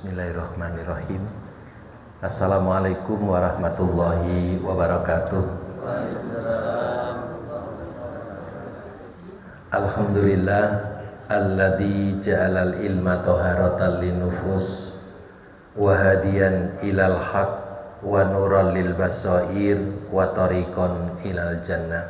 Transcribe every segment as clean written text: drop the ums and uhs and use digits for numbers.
Bismillahirrahmanirrahim. Assalamualaikum warahmatullahi wabarakatuh. Alhamdulillah alladzi ja'alal ilma taharatan linnufus wa hadiyan ilal haq wa nuran lil basair wa tariqan ilal jannah.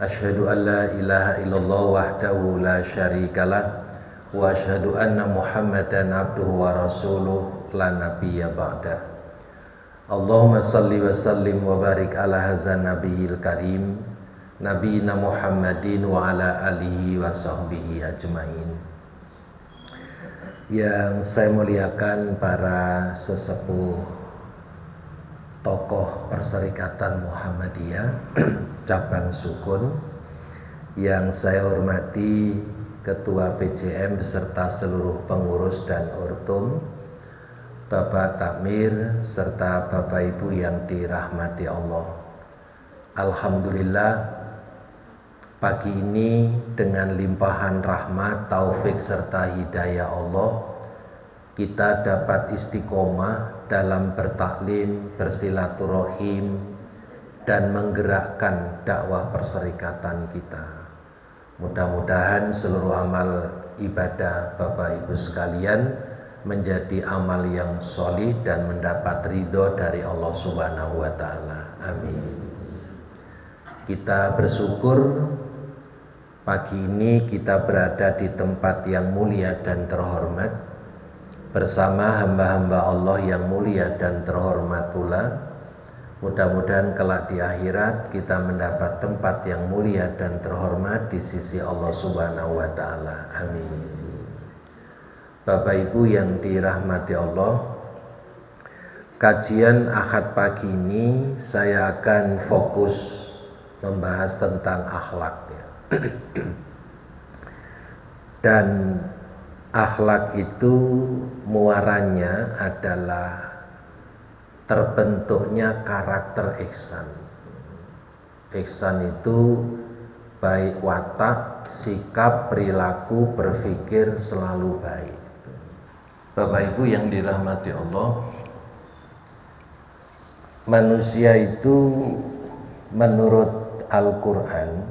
Asyhadu an la ilaha illallah wahdahu la syarikalah wa asyhadu anna Muhammadan abduhu wa rasuluh la nabiyya ba'da. Allahumma salli wa sallim wa barik ala hazan nabiyil karim nabiyina Muhammadin wa ala alihi wa sahbihi ajmain. Yang saya muliakan para sesepuh tokoh Perserikatan Muhammadiyah cabang Sukun, yang saya hormati Ketua PJM beserta seluruh pengurus dan ortum, Bapak Takmir serta Bapak Ibu yang dirahmati Allah. Alhamdulillah, pagi ini dengan limpahan rahmat, taufik serta hidayah Allah, kita dapat istiqomah dalam bertaklim, bersilaturahim, dan menggerakkan dakwah perserikatan kita. Mudah-mudahan seluruh amal ibadah Bapak Ibu sekalian menjadi amal yang solih dan mendapat ridho dari Allah Subhanahu wa Ta'ala. Amin. Kita bersyukur pagi ini kita berada di tempat yang mulia dan terhormat bersama hamba-hamba Allah yang mulia dan terhormat pula. Mudah-mudahan kelak di akhirat kita mendapat tempat yang mulia dan terhormat di sisi Allah Subhanahu wa Ta'ala. Amin. Bapak Ibu yang dirahmati Allah, kajian Ahad pagi ini saya akan fokus membahas tentang akhlak ya. Dan akhlak itu muaranya adalah terbentuknya karakter ihsan. Ihsan itu baik watak, sikap, perilaku, berpikir selalu baik. Bapak Ibu yang dirahmati Allah, manusia itu menurut Al-Quran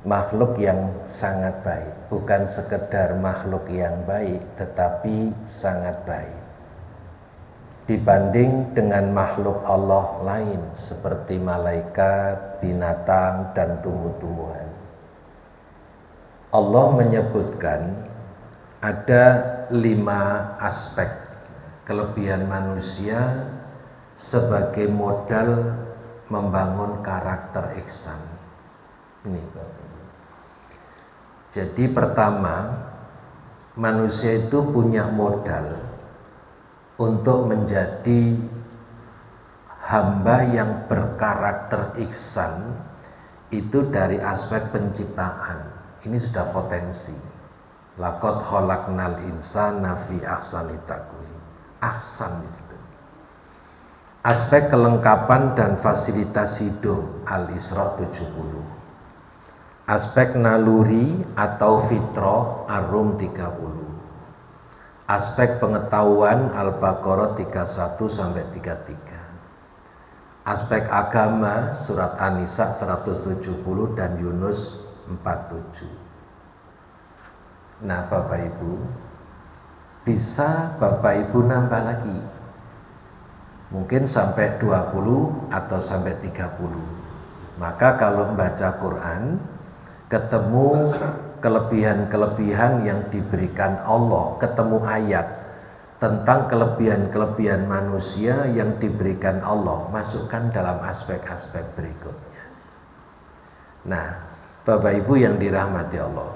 makhluk yang sangat baik. Bukan sekedar makhluk yang baik, tetapi sangat baik dibanding dengan makhluk Allah lain seperti malaikat, binatang, dan tumbuh-tumbuhan. Allah menyebutkan ada 5 aspek kelebihan manusia sebagai modal membangun karakter ihsan. Ini. Jadi pertama, manusia itu punya modal untuk menjadi hamba yang berkarakter ihsan itu dari aspek penciptaan. Ini sudah potensi. Laqad khalaqnal insana fi ahsani taqwim. Ahsan di situ. Aspek kelengkapan dan fasilitas hidup Al-Isra 70. Aspek naluri atau fitrah Ar-Rum 30. Aspek pengetahuan Al-Baqarah 31 sampai 33. Aspek agama surat An-Nisa 170 dan Yunus 47. Nah, Bapak Ibu, bisa Bapak Ibu nambah lagi. Mungkin sampai 20 atau sampai 30. Maka kalau membaca Quran ketemu kelebihan-kelebihan yang diberikan Allah, ketemu ayat tentang kelebihan-kelebihan manusia yang diberikan Allah, masukkan dalam aspek-aspek berikutnya. Nah, Bapak Ibu yang dirahmati Allah,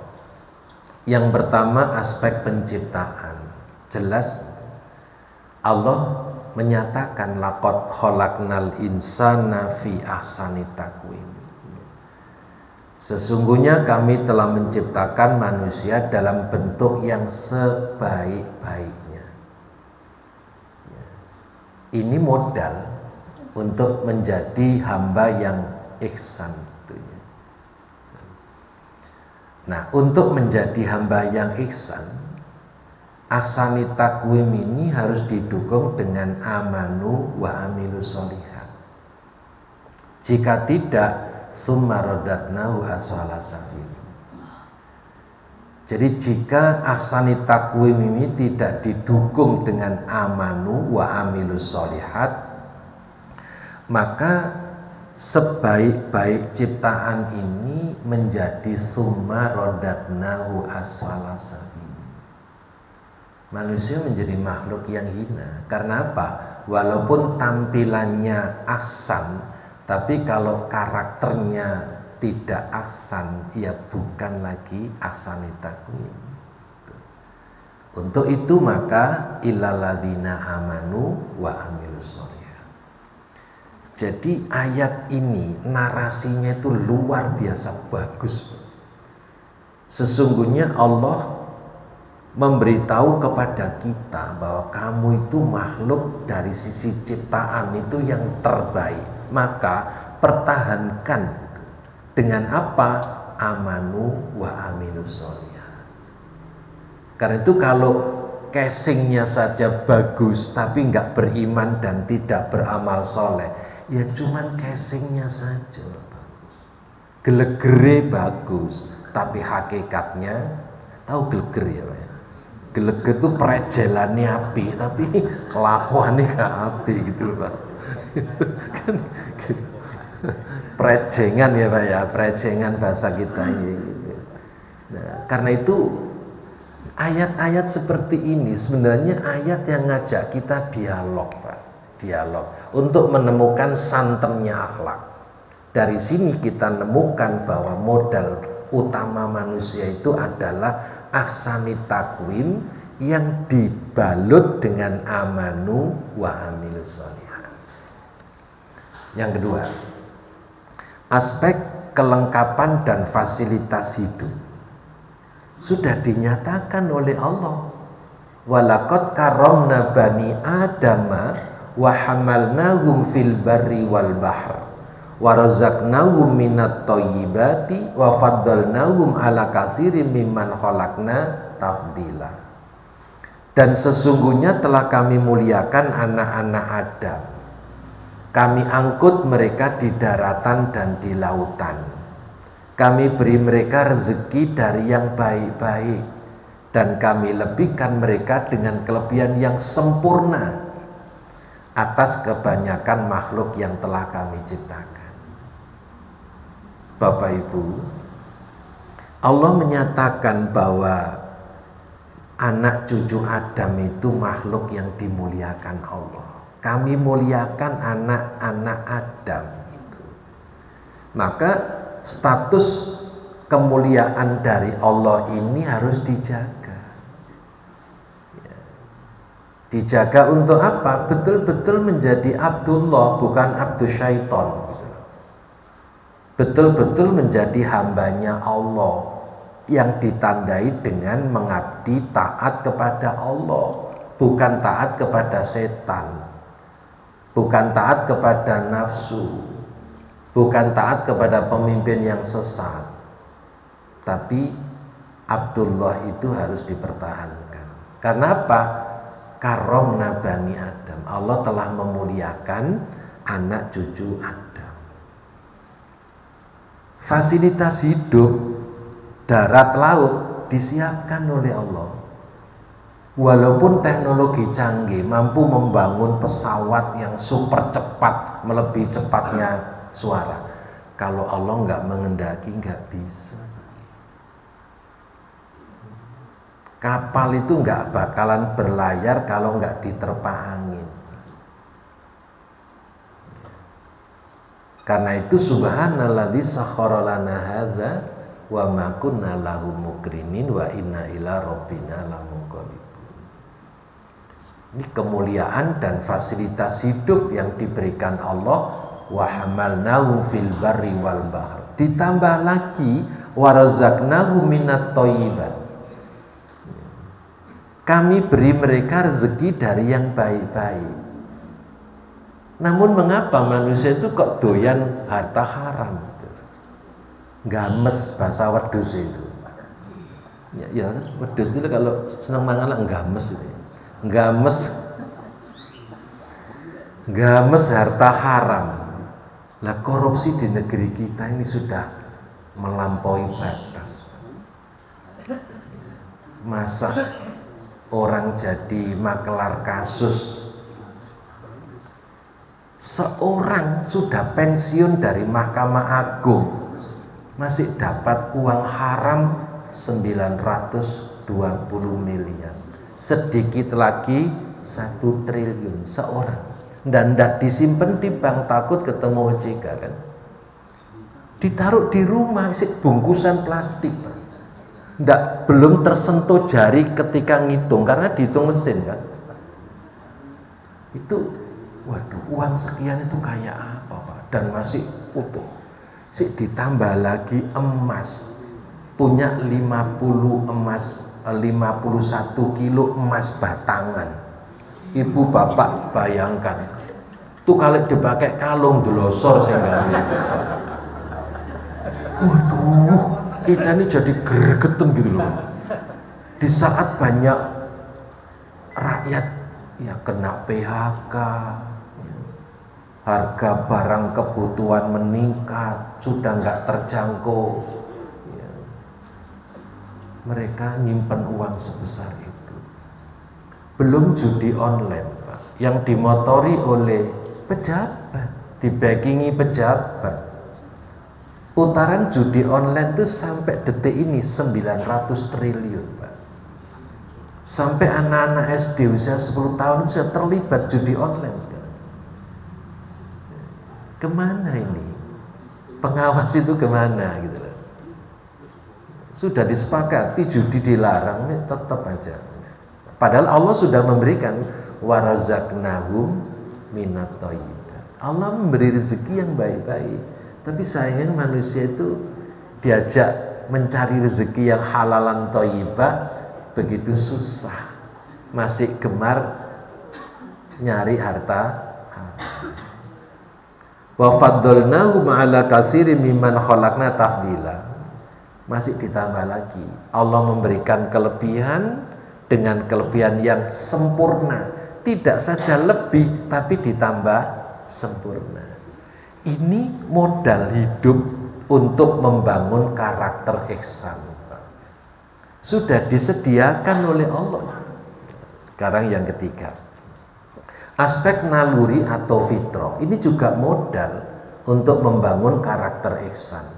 yang pertama aspek penciptaan. Jelas Allah menyatakan laqad khalaqnal insana fi ahsani taqwim. Sesungguhnya kami telah menciptakan manusia dalam bentuk yang sebaik-baiknya. Ini modal untuk menjadi hamba yang ihsan. Nah, untuk menjadi hamba yang ihsan, ahsani takwim ini harus didukung dengan amanu wa amilus sholihat. Jika tidak, summa radatnahu asfala safil. Jadi jika ahsani takwim ini tidak didukung dengan amanu wa amilus sholihat, maka sebaik-baik ciptaan ini menjadi summa radatnahu asfala safil. Manusia menjadi makhluk yang hina. Karena apa? Walaupun tampilannya ahsan, tapi kalau karakternya tidak ahsan, ya bukan lagi ahsani takwim. Untuk itu maka illalladzina amanu wa amilus sholihat. Jadi ayat ini narasinya itu luar biasa bagus. Sesungguhnya Allah memberitahu kepada kita bahwa kamu itu makhluk dari sisi ciptaan itu yang terbaik. Maka pertahankan dengan apa? Amanu wa amilus sholihat. Karena itu kalau casingnya saja bagus tapi nggak beriman dan tidak beramal soleh, ya cuman casingnya saja bagus. Gelegere bagus, tapi hakikatnya tahu geleger ya Pak? Geleger itu prejelannya api, tapi kelakuannya gak api gitu loh Pak. Kan gitu. Prejengan ya Pak ya, prejengan bahasa kita ini. Gitu. Nah, karena itu ayat-ayat seperti ini sebenarnya ayat yang ngajak kita dialog Pak, dialog untuk menemukan santannya akhlak. Dari sini kita nemukan bahwa modal utama manusia itu adalah ahsani takwim yang dibalut dengan amanu wa amilus sholihat. Yang kedua, aspek kelengkapan dan fasilitas hidup sudah dinyatakan oleh Allah. Walaqad karramna bani adama wa hamalnahum fil barri wal bahr wa razaqnahum minat thayyibati wa faddalnahum ala katsirin mimman khalaqna tafdila. Dan sesungguhnya telah kami muliakan anak-anak Adam. Kami angkut mereka di daratan dan di lautan. Kami beri mereka rezeki dari yang baik-baik, dan kami lebihkan mereka dengan kelebihan yang sempurna atas kebanyakan makhluk yang telah kami ciptakan. Bapak Ibu, Allah menyatakan bahwa anak cucu Adam itu makhluk yang dimuliakan Allah. Kami muliakan anak-anak Adam itu. Maka status kemuliaan dari Allah ini harus dijaga. Dijaga untuk apa? Betul-betul menjadi Abdullah, bukan Abdus Syaiton. Betul-betul menjadi hambanya Allah yang ditandai dengan mengabdi taat kepada Allah, bukan taat kepada setan, bukan taat kepada nafsu, bukan taat kepada pemimpin yang sesat. Tapi Abdullah itu harus dipertahankan. Karena apa? Karomna bani Adam. Allah telah memuliakan anak cucu Adam. Fasilitas hidup darat laut disiapkan oleh Allah. Walaupun teknologi canggih mampu membangun pesawat yang super cepat, melebihi cepatnya suara, kalau Allah nggak mengendaki nggak bisa. Kapal itu nggak bakalan berlayar kalau nggak diterpa angin. Karena itu subhanalladzi sakhkhara lana hadza wa ma kunna lahu muqrinin wa inna ila rabbina lamunqalibun. Ini kemuliaan dan fasilitas hidup yang diberikan Allah. Wa hamalnahu fil barri wal bahr. Ditambah lagi wa razaqnahu minat thayyibat. Kami beri mereka rezeki dari yang baik-baik. Namun mengapa manusia itu kok doyan harta haram? Games bahasa wedhus itu. Ya, wedhus itu kalau senang mangan lah nggames itu. Nggames nggames harta haram. Lah korupsi di negeri kita ini sudah melampaui batas. Masa orang jadi makelar kasus, seorang sudah pensiun dari Mahkamah Agung masih dapat uang haram 920 miliar, sedikit lagi 1 triliun seorang, dan tidak disimpan di bank takut ketemu OJK kan, ditaruh di rumah isi bungkusan plastik, belum tersentuh jari ketika ngitung karena dihitung mesin kan. Itu waduh, uang sekian itu kayak apa Pak, dan masih utuh. Ditambah lagi emas, punya 50 emas, 51 kilo emas batangan. Ibu bapak bayangkan, tuh kalau dipakai kalung delosor sehingga waduh, kita ini jadi gregetan gitu loh. Di saat banyak rakyat ya kena PHK, harga barang kebutuhan meningkat, sudah nggak terjangkau, ya, mereka nyimpen uang sebesar itu. Belum judi online Pak, yang dimotori oleh pejabat, dibackingi pejabat. Putaran judi online itu sampai detik ini 900 triliun Pak. Sampai anak-anak SD usia 10 tahun sudah terlibat judi online sekarang. Kemana ini? Pengawas itu kemana gitu loh. Sudah disepakati judi dilarang, ini tetap aja. Padahal Allah sudah memberikan warazaqnahum minat thayyibat. Allah memberi rezeki yang baik-baik. Tapi sayangnya manusia itu diajak mencari rezeki yang halalan thayyibah begitu susah, masih gemar nyari harta. Wa faddalnahu ma'ala katsirin mimman khalaqna tafdila. Masih ditambah lagi, Allah memberikan kelebihan dengan kelebihan yang sempurna, tidak saja lebih tapi ditambah sempurna. Ini modal hidup untuk membangun karakter ihsan. Sudah disediakan oleh Allah. Sekarang yang ketiga, aspek naluri atau fitrah. Ini juga modal untuk membangun karakter ihsan.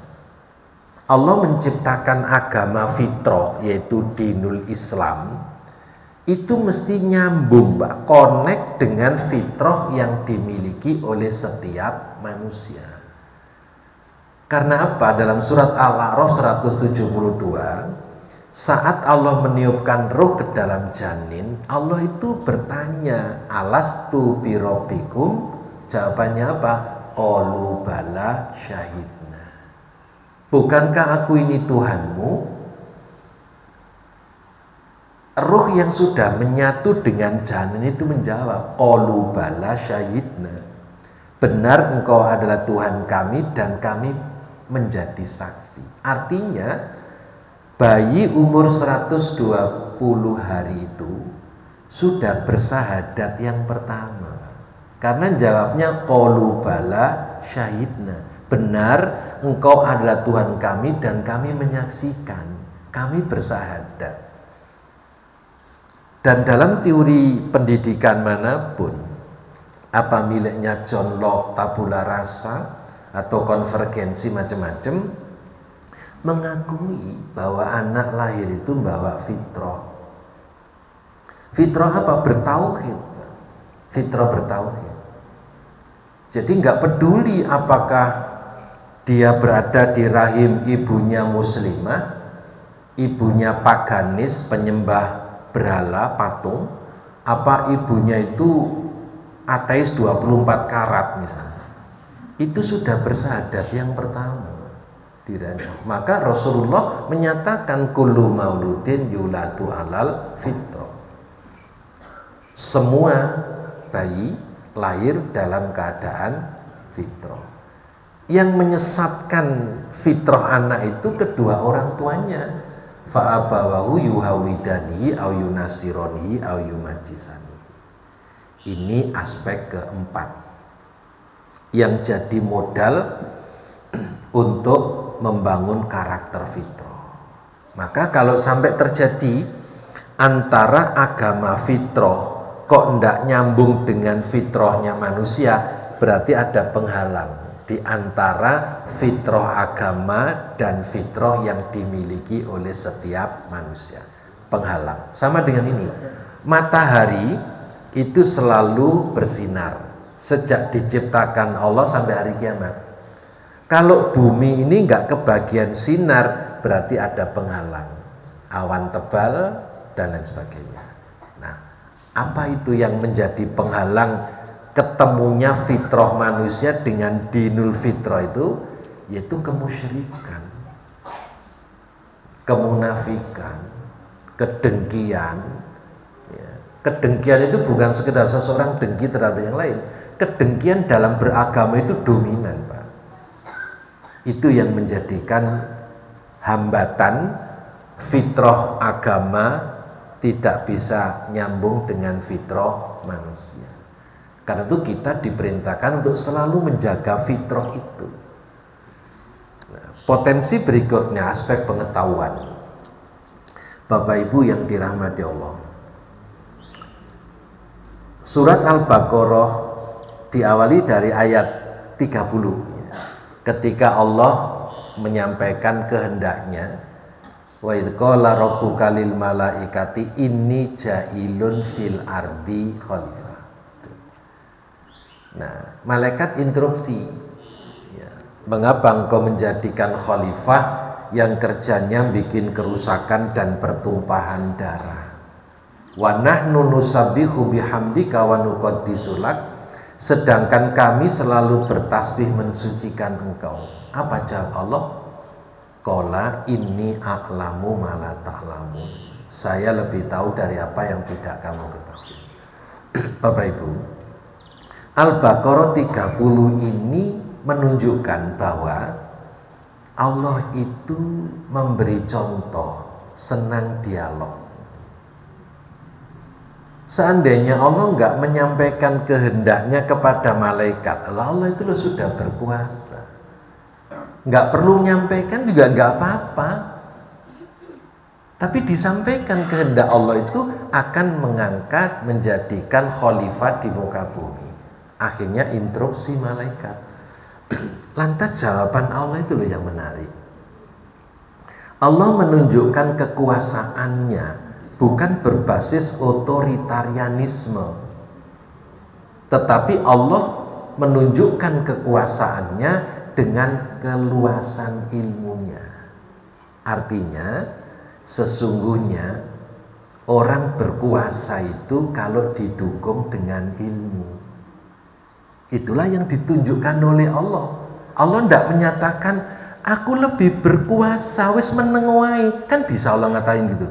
Allah menciptakan agama fitrah, yaitu dinul Islam. Itu mesti nyambung, Mbak, connect dengan fitrah yang dimiliki oleh setiap manusia. Karena apa? Dalam surat Al-A'raf 172, saat Allah meniupkan roh ke dalam janin, Allah itu bertanya, alastu birabbikum? Jawabannya apa? Qalu bala syahidna. Bukankah aku ini Tuhanmu? Ruh yang sudah menyatu dengan janin itu menjawab, qalu bala syahidna. Benar engkau adalah Tuhan kami dan kami menjadi saksi. Artinya bayi umur 120 hari itu sudah bersahadat yang pertama. Karena jawabnya qalu bala syahidna. Benar engkau adalah Tuhan kami dan kami menyaksikan. Kami bersahadat. Dan dalam teori pendidikan manapun, apa miliknya John Locke, tabula rasa atau konvergensi macam-macam, mengakui bahwa anak lahir itu membawa fitrah. Fitrah apa? Bertauhid. Fitrah bertauhid. Jadi nggak peduli apakah dia berada di rahim ibunya muslimah, ibunya paganis, penyembah berhala, patung, apa ibunya itu ateis 24 karat misalnya. Itu sudah bersahadat yang pertama. Maka Rasulullah menyatakan kullu mauludin yuladu alal fitrah. Semua bayi lahir dalam keadaan fitrah. Yang menyesatkan fitrah anak itu kedua orang tuanya. fa abawahu yuhawidani au yunasironi au yumajisani. Ini aspek keempat yang jadi modal untuk membangun karakter fitrah. Maka kalau sampai terjadi antara agama fitrah kok ndak nyambung dengan fitrahnya manusia, berarti ada penghalang di antara fitrah agama dan fitrah yang dimiliki oleh setiap manusia. Penghalang. Sama dengan ini, matahari itu selalu bersinar sejak diciptakan Allah sampai hari kiamat. Kalau bumi ini nggak kebagian sinar, berarti ada penghalang, awan tebal dan lain sebagainya. Nah, apa itu yang menjadi penghalang ketemunya fitrah manusia dengan dinul fitrah itu? Yaitu kemusyrikan, kemunafikan, kedengkian. Kedengkian itu bukan sekedar seseorang dengki terhadap yang lain. Kedengkian dalam beragama itu dominan, Pak. Itu yang menjadikan hambatan fitrah agama tidak bisa nyambung dengan fitrah manusia. Karena itu kita diperintahkan untuk selalu menjaga fitrah itu. Nah, potensi berikutnya aspek pengetahuan. Bapak Ibu yang dirahmati Allah. Surat Al-Baqarah diawali dari ayat 30 ketika Allah menyampaikan kehendaknya, wa idz qala rabbuka lil malaikati inni ja'ilun fil ardi khalifah. Nah, malaikat interupsi, mengapa engkau menjadikan khalifah yang kerjanya bikin kerusakan dan pertumpahan darah? Wa nahnu nusabbihu bihamdika wa nuqaddisu lak, sedangkan kami selalu bertasbih mensucikan engkau. Apa jawab Allah? Qala inni a'lamu ma la ta'lamun. Saya lebih tahu dari apa yang tidak kamu ketahui. Bapak Ibu, Al-Baqarah 30 ini menunjukkan bahwa Allah itu memberi contoh, senang dialog. Seandainya Allah nggak menyampaikan kehendaknya kepada malaikat, Allah itu sudah berkuasa, nggak perlu menyampaikan juga nggak apa-apa. Tapi disampaikan kehendak Allah itu akan mengangkat, menjadikan khalifah di muka bumi. Akhirnya interupsi malaikat. Lantas jawaban Allah itu loh yang menarik. Allah menunjukkan kekuasaannya bukan berbasis otoritarianisme, tetapi Allah menunjukkan kekuasaannya dengan keluasan ilmunya. Artinya sesungguhnya orang berkuasa itu kalau didukung dengan ilmu. Itulah yang ditunjukkan oleh Allah. Allah tidak menyatakan aku lebih berkuasa, wis menenguai, kan bisa Allah ngatain gitu.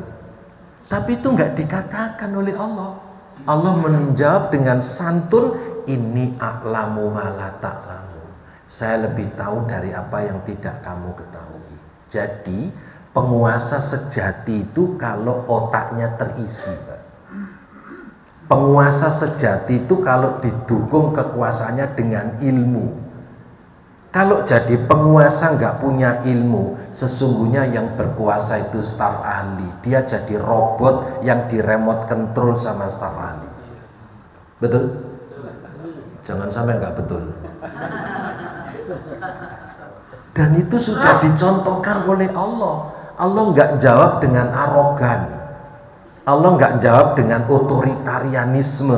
Tapi itu enggak dikatakan oleh Allah. Allah menjawab dengan santun, inni a'lamu ma la ta'lamun. Saya lebih tahu dari apa yang tidak kamu ketahui. Jadi penguasa sejati itu kalau otaknya terisi, Pak. Penguasa sejati itu kalau didukung kekuasaannya dengan ilmu. Kalau jadi penguasa nggak punya ilmu, sesungguhnya yang berkuasa itu staf ahli. Dia jadi robot yang di remote control sama staf ahli. Betul? Jangan sampai nggak betul. Dan itu sudah dicontohkan oleh Allah. Allah nggak jawab dengan arogan. Allah nggak jawab dengan otoritarianisme.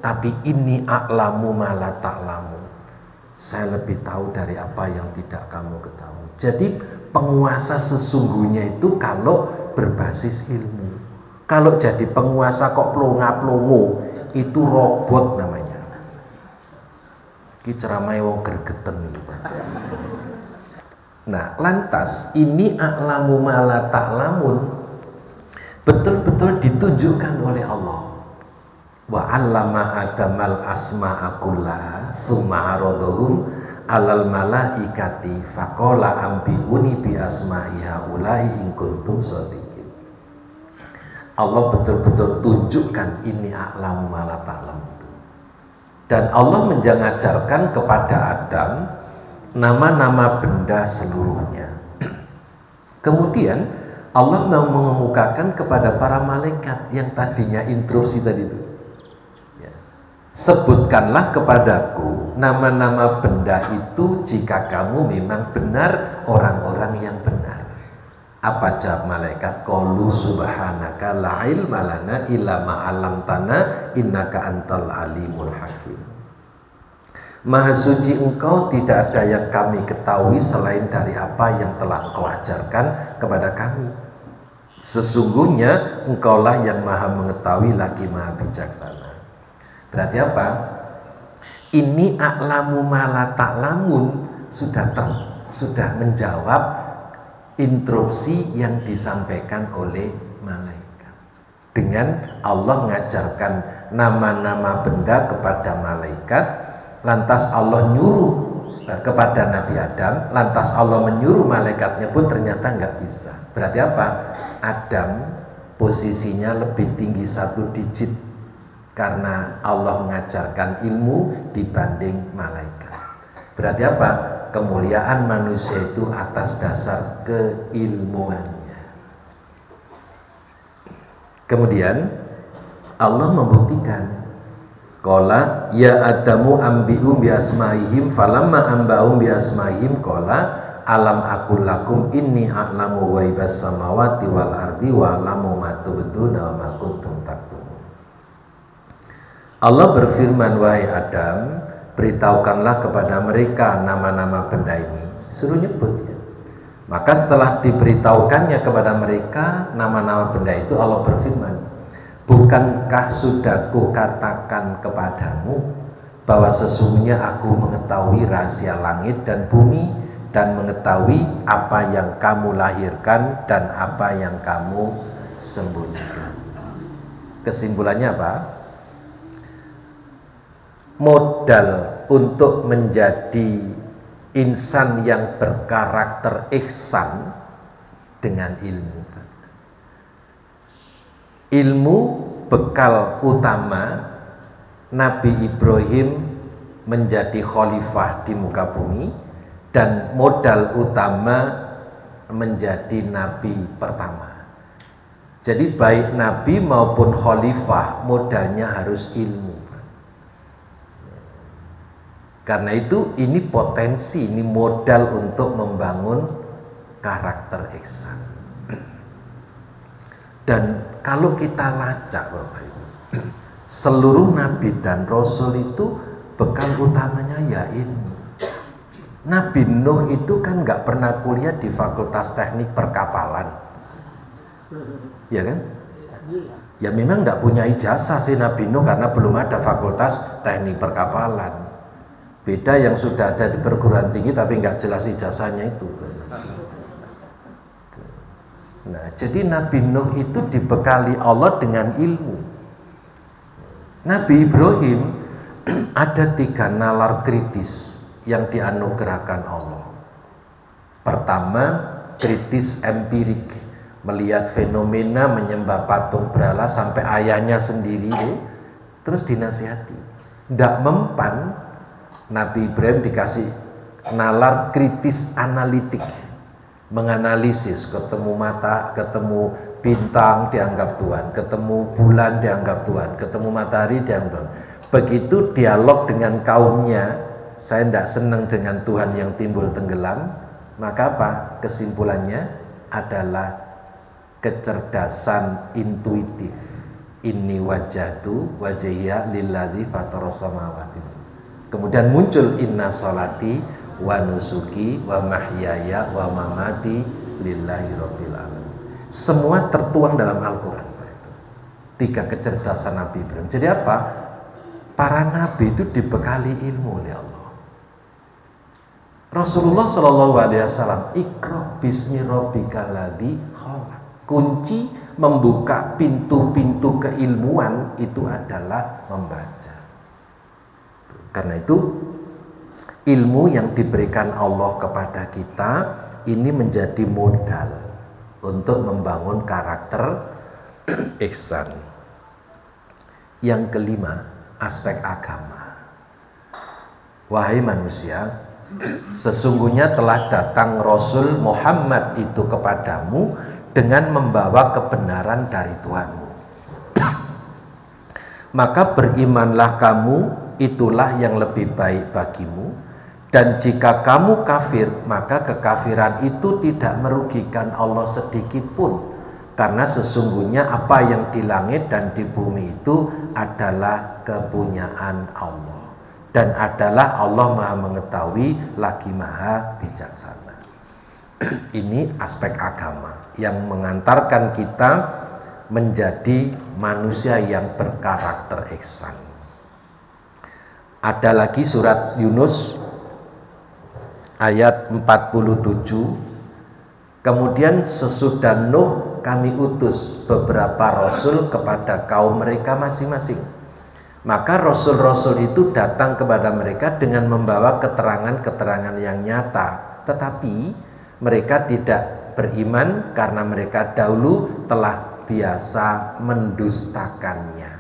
Tapi ini a'lamu ma la ta'lamun. Saya lebih tahu dari apa yang tidak kamu ketahui. Jadi penguasa sesungguhnya itu kalau berbasis ilmu. Kalau jadi penguasa kok plonga-plongo, itu robot namanya. Ki ceramah wong gregeten iki, Pak. Nah, lantas ini a'lamu ma la ta'lamun betul-betul ditunjukkan oleh Allah. Wa 'allama adamal asma'a kullaha tsumma 'aradahum 'alal malaikati faqala ambiuni bi asma'i haula'i in kuntum shadiqin. Allah betul-betul tunjukkan ini a'lamu ma la ta'lam. Dan Allah mengajarkan kepada Adam nama-nama benda seluruhnya. Kemudian Allah mau mengemukakan kepada para malaikat yang tadinya instruksi tadi itu. Ya. Sebutkanlah kepadaku nama-nama benda itu jika kamu memang benar orang-orang yang benar. Apa jawab malaikat? Qalu subhanaka la ilma lana illa ma 'allamtana innaka antal alimul hakim. Maha suci engkau, tidak ada yang kami ketahui selain dari apa yang telah engkau ajarkan kepada kami. Sesungguhnya engkaulah yang maha mengetahui lagi maha bijaksana. Berarti apa? Ini a'lamu ma la ta'lamun sudah menjawab instruksi yang disampaikan oleh malaikat. Dengan Allah mengajarkan nama-nama benda kepada malaikat, lantas Allah nyuruh kepada Nabi Adam, lantas Allah menyuruh malaikatnya pun ternyata nggak bisa. Berarti apa? Adam posisinya lebih tinggi 1 digit karena Allah mengajarkan ilmu dibanding malaikat. Berarti apa? Kemuliaan manusia itu atas dasar keilmuannya. Kemudian Allah membuktikan, qala ya adamu ambi'um bi asma'ihim falamma amba'um bi asma'ihim qala alam aqul lakum inni a'lamu ghaibas samawati wal ardi wa a'lamu ma tubduna wa ma kuntum taktumun. Allah berfirman, wahai Adam, beritahukanlah kepada mereka nama-nama benda ini. Suruh nyebut ya. Maka setelah diberitahukannya kepada mereka nama-nama benda itu, Allah berfirman, bukankah sudah kukatakan kepadamu bahwa sesungguhnya aku mengetahui rahasia langit dan bumi dan mengetahui apa yang kamu lahirkan dan apa yang kamu sembunyikan. Kesimpulannya apa? Modal untuk menjadi insan yang berkarakter ihsan dengan ilmu. Ilmu bekal utama Nabi Ibrahim menjadi khalifah di muka bumi, dan modal utama menjadi nabi pertama. Jadi baik nabi maupun khalifah modalnya harus ilmu. Karena itu ini potensi, ini modal untuk membangun karakter ihsan. Dan kalau kita lacak Bapak Ibu, seluruh nabi dan rasul itu bekal utamanya ya ilmu. Nabi Nuh itu kan nggak pernah kuliah di Fakultas Teknik Perkapalan, ya kan? Ya memang nggak punya ijazah sih Nabi Nuh karena belum ada Fakultas Teknik Perkapalan. Beda yang sudah ada di perguruan tinggi tapi nggak jelas ijazahnya itu. Nah, jadi Nabi Nuh itu dibekali Allah dengan ilmu. Nabi Ibrahim ada 3 nalar kritis yang dianugerahkan Allah. Pertama, kritis empirik, melihat fenomena menyembah patung berhala sampai ayahnya sendiri terus dinasihati. Tidak mempan, Nabi Ibrahim dikasih nalar kritis analitik, menganalisis, ketemu mata, ketemu bintang dianggap Tuhan, ketemu bulan dianggap Tuhan, ketemu matahari dianggap Tuhan. Begitu dialog dengan kaumnya, saya tidak senang dengan Tuhan yang timbul tenggelam, maka apa? Kesimpulannya adalah kecerdasan intuitif. Inni wajhatu wajhiya lilladzi fataras samawati. Kemudian muncul inna sholati wa nusuki wa mahyaya wa mamati lillahi rabbil alamin. Semua tertuang dalam Al-Quran. 3 kecerdasan Nabi Ibrahim. Jadi apa? Para nabi itu dibekali ilmu oleh Allah. Rasulullah SAW, Iqra bismi rabbikal ladzi khalaq. Kunci membuka pintu-pintu keilmuan itu adalah membaca. Karena itu ilmu yang diberikan Allah kepada kita ini menjadi modal untuk membangun karakter ihsan. Yang kelima, aspek agama. Wahai manusia, sesungguhnya telah datang Rasul Muhammad itu kepadamu dengan membawa kebenaran dari Tuhanmu. Maka berimanlah kamu, itulah yang lebih baik bagimu. Dan jika kamu kafir, maka kekafiran itu tidak merugikan Allah sedikit pun. Karena sesungguhnya apa yang di langit dan di bumi itu adalah kepunyaan Allah. Dan adalah Allah Maha Mengetahui lagi Maha Bijaksana. Ini aspek agama yang mengantarkan kita menjadi manusia yang berkarakter ihsan. Ada lagi surat Yunus ayat 47. Kemudian sesudah Nuh kami utus beberapa rasul kepada kaum mereka masing-masing. Maka rasul-rasul itu datang kepada mereka dengan membawa keterangan-keterangan yang nyata. Tetapi mereka tidak beriman karena mereka dahulu telah biasa mendustakannya.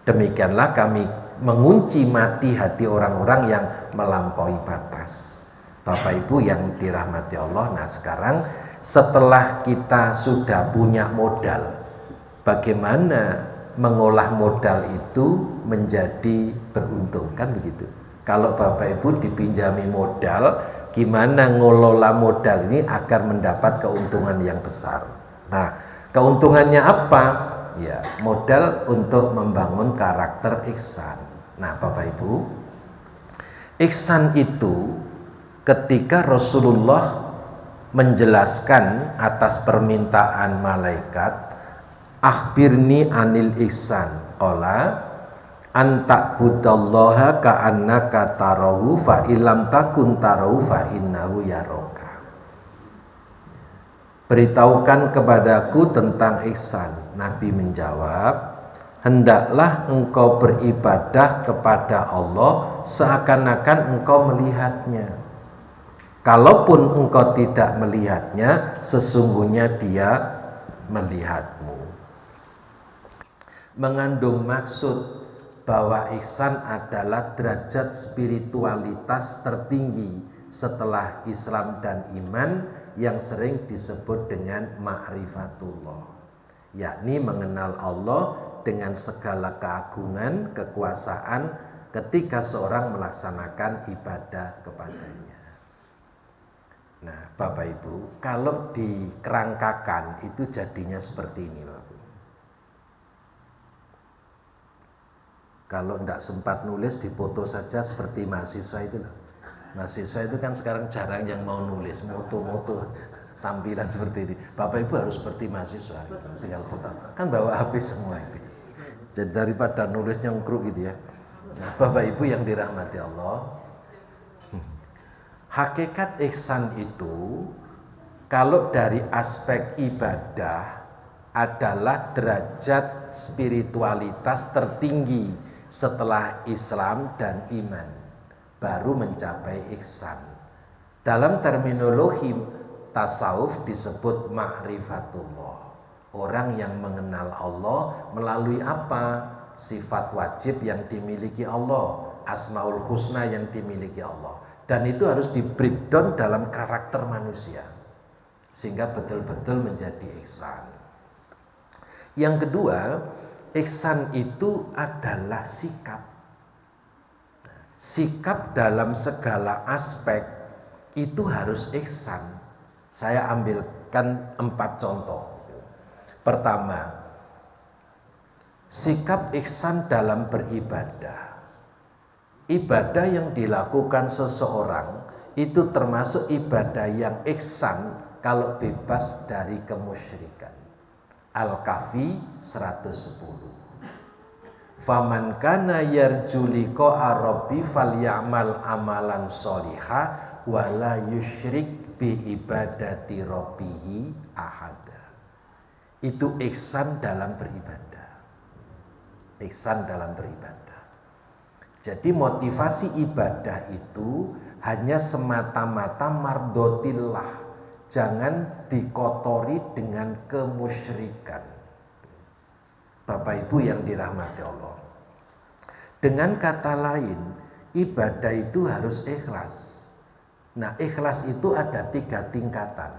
Demikianlah kami mengunci mati hati orang-orang yang melampaui batas. Bapak Ibu yang dirahmati Allah, nah sekarang setelah kita sudah punya modal, bagaimana mengolah modal itu menjadi beruntung, kan begitu? Kalau Bapak Ibu dipinjami modal, gimana ngelola modal ini agar mendapat keuntungan yang besar? Nah, keuntungannya apa? Ya, modal untuk membangun karakter ihsan. Nah, Bapak Ibu, ihsan itu ketika Rasulullah menjelaskan atas permintaan malaikat, akhbirni anil ihsan, qala anta budallaha ka'annaka tarahu fa illam takun tarahu fa innahu yaraka. Beritahukan kepadaku tentang ihsan. Nabi menjawab, hendaklah engkau beribadah kepada Allah seakan-akan engkau melihatnya. Kalaupun engkau tidak melihatnya, sesungguhnya Dia melihatmu. Mengandung maksud bahwa ihsan adalah derajat spiritualitas tertinggi setelah Islam dan iman yang sering disebut dengan ma'rifatullah, yakni mengenal Allah dengan segala keagungan, kekuasaan ketika seorang melaksanakan ibadah kepadanya. Nah, Bapak Ibu, kalau dikerangkakan itu jadinya seperti ini, Bapak. Kalau tidak sempat nulis, dipoto saja seperti mahasiswa itu loh. Mahasiswa itu kan sekarang jarang yang mau nulis, moto-moto tampilan seperti ini. Bapak Ibu harus seperti mahasiswa, gitu. Tinggal foto. Kan bawa HP semua itu. Jadi daripada nulis nyongkruk gitu ya. Nah, Bapak Ibu yang dirahmati Allah, hakikat ihsan itu kalau dari aspek ibadah adalah derajat spiritualitas tertinggi setelah Islam dan iman, baru mencapai ihsan. Dalam terminologi tasawuf disebut ma'rifatullah. Orang yang mengenal Allah melalui apa? Sifat wajib yang dimiliki Allah, Asmaul Husna yang dimiliki Allah. Dan itu harus di breakdown dalam karakter manusia sehingga betul-betul menjadi ihsan. Yang kedua, ihsan itu adalah sikap. Sikap dalam segala aspek itu harus ihsan. Saya ambilkan 4 contoh. Pertama, sikap ihsan dalam beribadah. Ibadah yang dilakukan seseorang itu termasuk ibadah yang ihsan kalau bebas dari kemusyrikan. Al-Kahfi 110. Faman kana yarju liqa'a rabbi falyamal amalan sholiha wala yusyrik bi ibadati rabbih ahada. Itu ihsan dalam beribadah. Ihsan dalam beribadah. Jadi motivasi ibadah itu hanya semata-mata mardotillah. Jangan dikotori dengan kemusyrikan. Bapak Ibu yang dirahmati Allah. Dengan kata lain, ibadah itu harus ikhlas. Nah, ikhlas itu ada 3 tingkatan.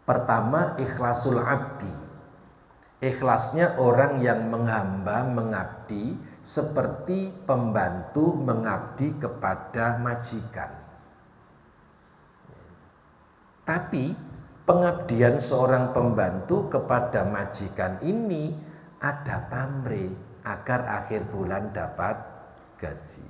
Pertama, ikhlasul abdi. Ikhlasnya orang yang menghamba, mengabdi seperti pembantu mengabdi kepada majikan. Tapi pengabdian seorang pembantu kepada majikan ini ada pamrih agar akhir bulan dapat gaji.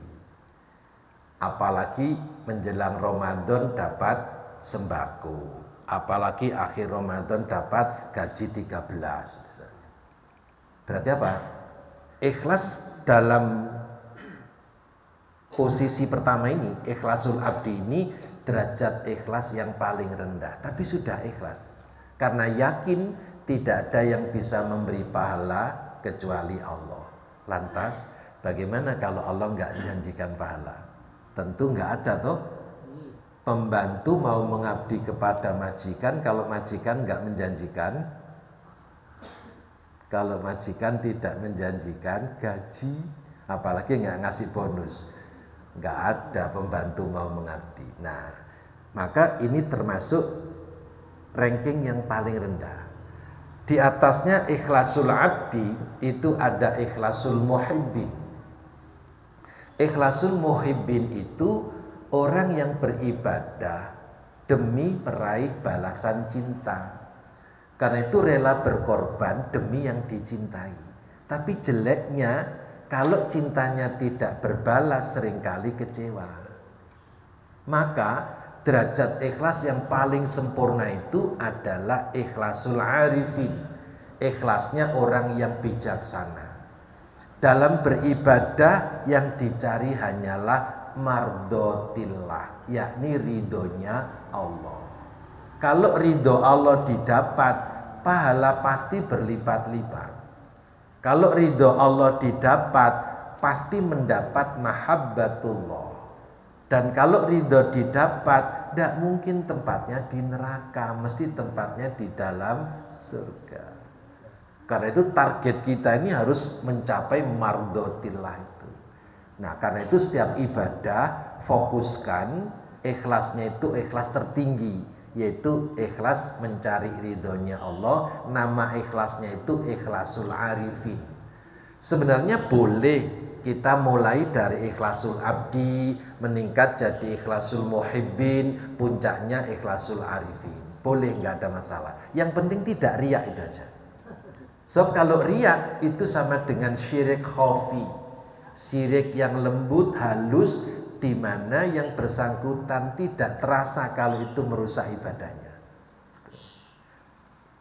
Apalagi menjelang Ramadan dapat sembako. Apalagi akhir Ramadan dapat gaji 13. Berarti apa? Ikhlas dalam posisi pertama ini, ikhlasul abdi ini derajat ikhlas yang paling rendah, tapi sudah ikhlas karena yakin tidak ada yang bisa memberi pahala kecuali Allah. Lantas bagaimana kalau Allah nggak menjanjikan pahala? Tentu nggak ada toh. Pembantu mau mengabdi kepada majikan, kalau majikan nggak menjanjikan, kalau majikan tidak menjanjikan gaji, apalagi nggak ngasih bonus, nggak ada pembantu mau mengabdi. Nah, maka ini termasuk ranking yang paling rendah. Di atasnya ikhlasul abdi itu ada ikhlasul muhibbin. Ikhlasul muhibbin itu orang yang beribadah demi meraih balasan cinta. Karena itu rela berkorban demi yang dicintai. Tapi jeleknya kalau cintanya tidak berbalas seringkali kecewa. Maka derajat ikhlas yang paling sempurna itu adalah ikhlasul arifin. Ikhlasnya orang yang bijaksana. Dalam beribadah yang dicari hanyalah mardotillah, yakni ridhonya Allah. Kalau ridho Allah didapat, pahala pasti berlipat-lipat. Kalau ridho Allah didapat, pasti mendapat mahabbatullah. Dan kalau ridho didapat, tidak mungkin tempatnya di neraka, mesti tempatnya di dalam surga. Karena itu target kita ini harus mencapai mardotillah itu. Nah, karena itu setiap ibadah fokuskan ikhlasnya itu ikhlas tertinggi, yaitu ikhlas mencari ridhonya Allah. Nama ikhlasnya itu ikhlasul arifin. Sebenarnya boleh kita mulai dari ikhlasul abdi, meningkat jadi ikhlasul muhibbin, puncaknya ikhlasul arifin. Boleh, nggak ada masalah. Yang penting tidak riak itu aja. So kalau riak itu sama dengan syirik khafi, syirik yang lembut, halus, di mana yang bersangkutan tidak terasa kalau itu merusak ibadahnya.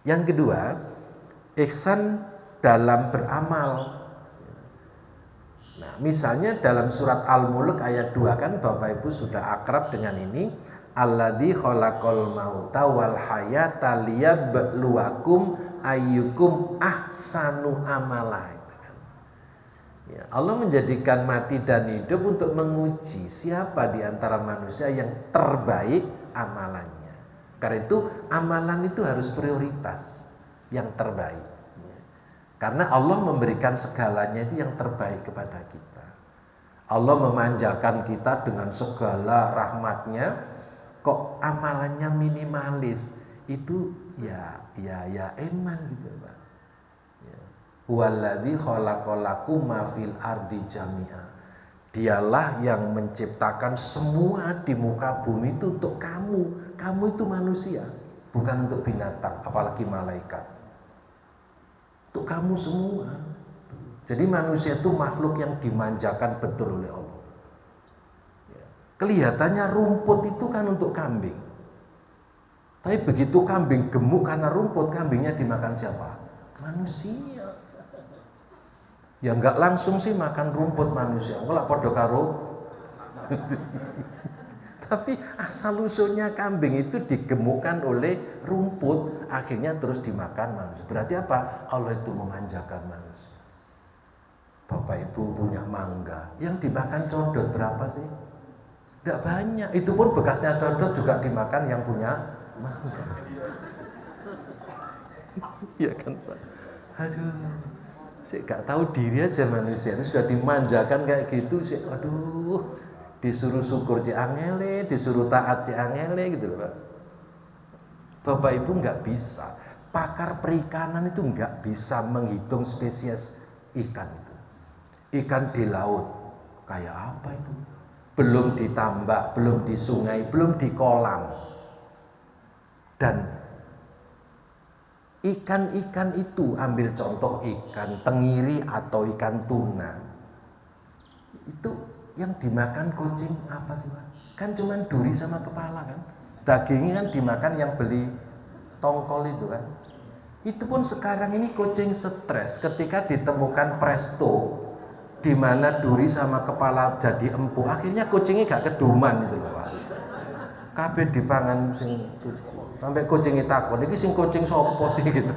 Yang kedua, ihsan dalam beramal. Nah, misalnya dalam surat Al-Mulk ayat 2 kan Bapak Ibu sudah akrab dengan ini. Alladzi khalaqal mauta wal hayata liyabluwakum ayyukum ahsanu amala. Ya, Allah menjadikan mati dan hidup untuk menguji siapa di antara manusia yang terbaik amalannya. Karena itu amalan itu harus prioritas yang terbaik. Karena Allah memberikan segalanya itu yang terbaik kepada kita. Allah memanjakan kita dengan segala rahmatnya, kok amalannya minimalis. Itu ya iman gitu, Pak. Huwaladzi khalaqalakum ma fil ardi jami'a. Dialah yang menciptakan semua di muka bumi itu untuk kamu. Kamu itu manusia, bukan untuk binatang, apalagi malaikat. Untuk kamu semua. Jadi manusia itu makhluk yang dimanjakan betul oleh Allah. Kelihatannya rumput itu kan untuk kambing. Tapi begitu kambing gemuk karena rumput, kambingnya dimakan siapa? Manusia. Ya enggak langsung sih makan rumput manusia. Enggak padha karo. Tapi asal usulnya kambing itu digemukkan oleh rumput, akhirnya terus dimakan manusia. Berarti apa? Allah itu memanjakan manusia. Bapak Ibu punya mangga, yang dimakan codot berapa sih? Tidak banyak. Itu pun bekasnya codot juga dimakan yang punya mangga. Iya kan Pak? Aduh. Gak tahu diri aja manusia ini sudah dimanjakan kayak gitu sih. Aduh, disuruh syukur ci angele, disuruh taat ci angele gitu loh Pak. Bapak Ibu nggak bisa, pakar perikanan itu nggak bisa menghitung spesies ikan itu. Ikan di laut kayak apa itu? Belum ditambak, belum di sungai, belum di kolam. Dan ikan-ikan itu, ambil contoh ikan tenggiri atau ikan tuna, itu yang dimakan kucing apa sih Pak? Kan cuma duri sama kepala kan? Dagingnya kan dimakan yang beli tongkol itu kan. Itu pun sekarang ini kucing stres ketika ditemukan presto di mana duri sama kepala jadi empuk, akhirnya kucingnya gak keduman itu loh Pak. Kabeh dipangan sing sampai kucingnya takut, iki sing kucing sopo sih gitu.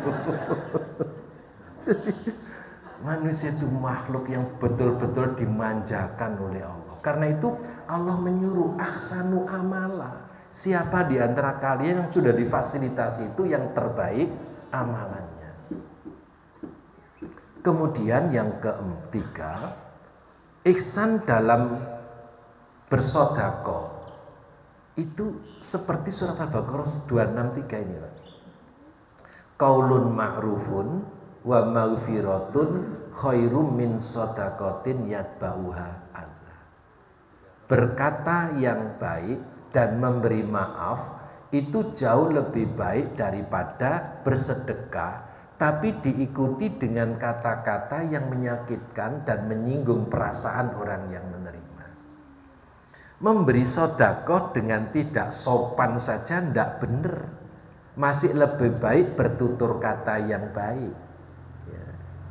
Jadi manusia itu makhluk yang betul-betul dimanjakan oleh Allah. Karena itu Allah menyuruh ahsanu amala. Siapa di antara kalian yang sudah difasilitasi itu yang terbaik amalannya. Kemudian yang ketiga, ihsan dalam bersedekah. Itu seperti surat Al-Baqarah 263 ini Pak. Qaulun ma'rufun wa maghfiratun khairum min shadaqatin yatba'uha azza. Berkata yang baik dan memberi maaf itu jauh lebih baik daripada bersedekah tapi diikuti dengan kata-kata yang menyakitkan dan menyinggung perasaan orang yang menerima. Memberi sedekah dengan tidak sopan saja tidak benar. Masih lebih baik bertutur kata yang baik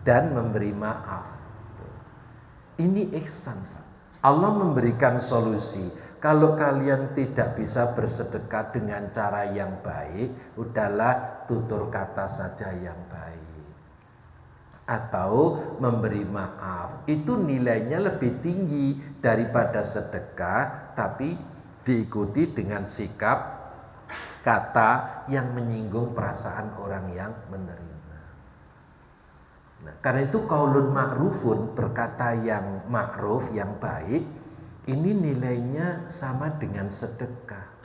dan memberi maaf. Ini ihsan Pak. Allah memberikan solusi. Kalau kalian tidak bisa bersedekah dengan cara yang baik, udahlah tutur kata saja yang baik. Atau memberi maaf. Itu nilainya lebih tinggi daripada sedekah, tapi diikuti dengan sikap kata yang menyinggung perasaan orang yang menerima. Nah, karena itu qaulun ma'rufun, berkata yang ma'ruf, yang baik, ini nilainya sama dengan sedekah.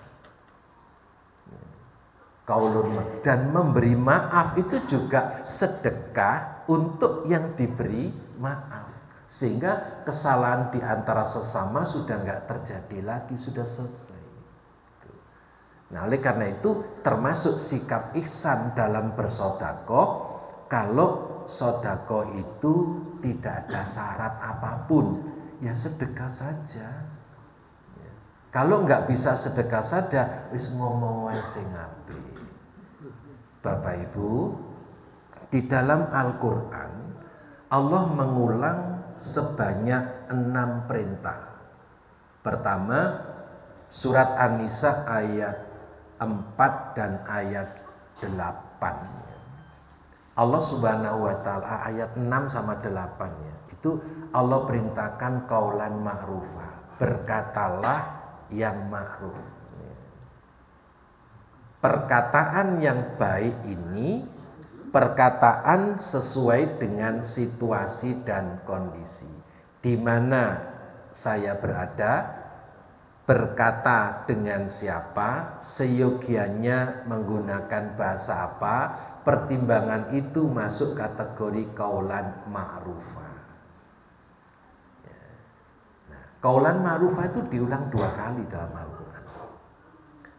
Qaulun, dan memberi maaf itu juga sedekah untuk yang diberi maaf. Sehingga kesalahan di antara sesama sudah nggak terjadi lagi, sudah selesai. Nah, oleh karena itu termasuk sikap ihsan dalam bersedekah. Kalau sedekah itu tidak ada syarat apapun, ya sedekah saja. Ya. Kalau nggak bisa sedekah saja, wis ngomong wae sing apik. Bapak Ibu, di dalam Al-Quran Allah mengulang sebanyak 6 perintah. Pertama, surat An-Nisa ayat 4 dan ayat 8. Allah Subhanahu wa taala ayat 6 sama 8-nya. Itu Allah perintahkan qaulan ma'rufa. Berkatalah yang ma'ruf. Perkataan yang baik ini perkataan sesuai dengan situasi dan kondisi. Di mana saya berada, berkata dengan siapa, seyogianya menggunakan bahasa apa, pertimbangan itu masuk kategori qaulan ma'rufa. Nah, qaulan ma'rufa itu diulang 2 kali dalam Al-Quran.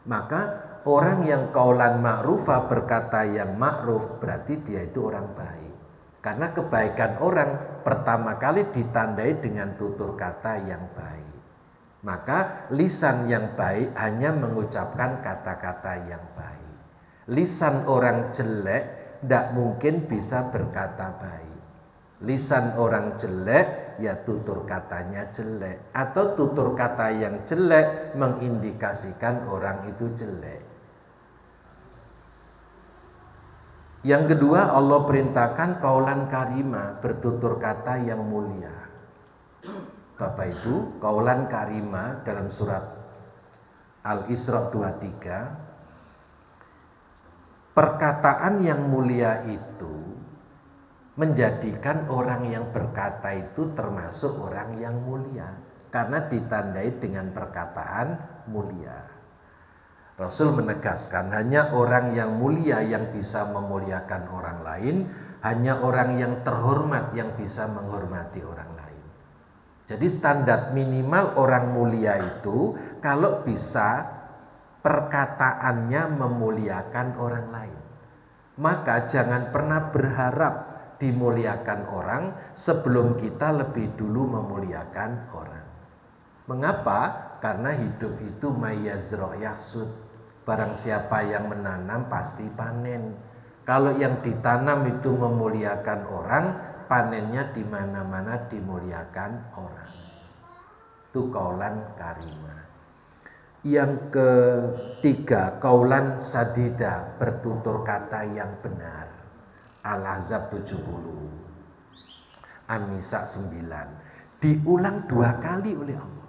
Maka orang yang qaulan ma'rufa, berkata yang ma'ruf, berarti dia itu orang baik. Karena kebaikan orang pertama kali ditandai dengan tutur kata yang baik. Maka lisan yang baik hanya mengucapkan kata-kata yang baik. Lisan orang jelek tidak mungkin bisa berkata baik. Lisan orang jelek ya tutur katanya jelek. Atau tutur kata yang jelek mengindikasikan orang itu jelek. Yang kedua, Allah perintahkan qaulan karima, bertutur kata yang mulia. Bapak Ibu, qaulan karima dalam surat Al-Isra 23, perkataan yang mulia itu menjadikan orang yang berkata itu termasuk orang yang mulia, karena ditandai dengan perkataan mulia. Rasul menegaskan hanya orang yang mulia yang bisa memuliakan orang lain, hanya orang yang terhormat yang bisa menghormati orang lain. Jadi standar minimal orang mulia itu kalau bisa perkataannya memuliakan orang lain. Maka jangan pernah berharap dimuliakan orang sebelum kita lebih dulu memuliakan orang. Mengapa? Karena hidup itu mayyazro yahsud. Barang siapa yang menanam pasti panen. Kalau yang ditanam itu memuliakan orang, panennya di mana-mana dimuliakan orang. Itu kaulan karimah. Yang ketiga, kaulan sadida, bertutur kata yang benar. Al-Ahzab 70, An-Nisa 9. Diulang 2 kali oleh Allah.